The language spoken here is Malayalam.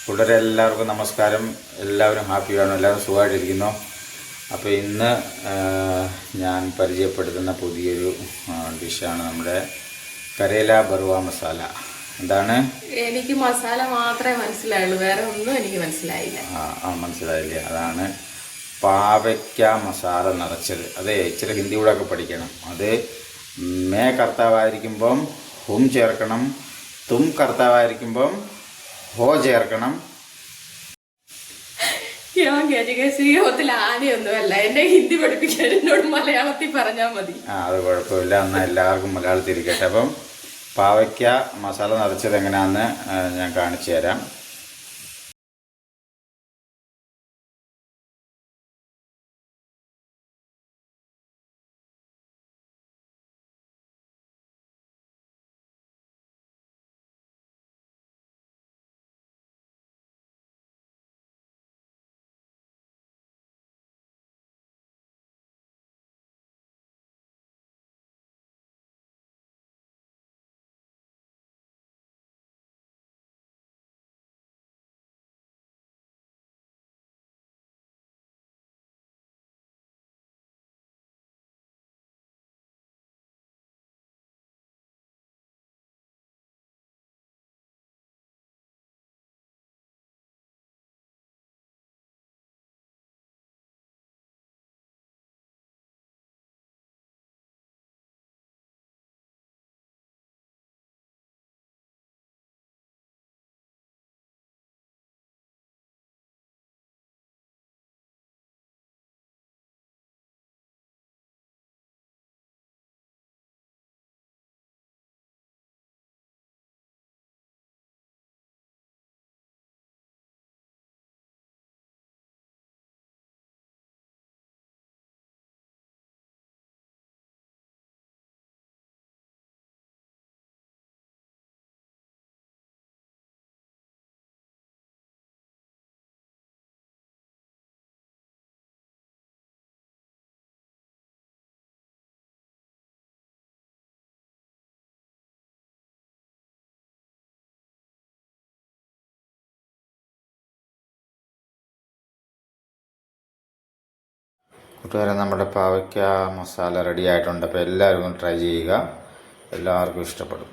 കൂട്ടുകാരെ എല്ലാവർക്കും നമസ്കാരം. എല്ലാവരും ഹാപ്പിയാണ്, എല്ലാവരും സുഖമായിട്ടിരിക്കുന്നു. അപ്പോൾ ഇന്ന് ഞാൻ പരിചയപ്പെടുത്തുന്ന പുതിയൊരു ഡിഷാണ് നമ്മുടെ കരേല ബറുവ മസാല. എന്താണ്? എനിക്ക് മസാല മാത്രമേ മനസ്സിലായുള്ളൂ, വേറെ ഒന്നും എനിക്ക് മനസ്സിലായില്ല. മനസ്സിലായില്ലേ? അതാണ് പാവയ്ക്ക മസാല നിറച്ചത്. അതെ, ഇച്ചിരി ഹിന്ദി കൂടെ ഒക്കെ പഠിക്കണം. അത് മേ കർത്താവായിരിക്കുമ്പം ഹും ചേർക്കണം, തും കർത്താവായിരിക്കുമ്പം ഹോ ചേർക്കണം. ശ്രീകോത്തിൽ ആനയൊന്നുമല്ല, എന്നെ ഹിന്ദി പഠിപ്പിക്കാൻ എന്നോട് മലയാളത്തിൽ പറഞ്ഞാൽ മതി. അത് കുഴപ്പമില്ല, എന്നാൽ എല്ലാവർക്കും മലയാളത്തിൽ ഇരിക്കട്ടെ. അപ്പം പാവയ്ക്ക മസാല നിറച്ചത് എങ്ങനെയാണെന്ന് ഞാൻ കാണിച്ചു തരാം. കൂട്ടുകാരെ, നമ്മുടെ പാവയ്ക്ക മസാല റെഡി ആയിട്ടുണ്ട്. അപ്പോൾ എല്ലാവരും ട്രൈ ചെയ്യുക, എല്ലാവർക്കും ഇഷ്ടപ്പെടും.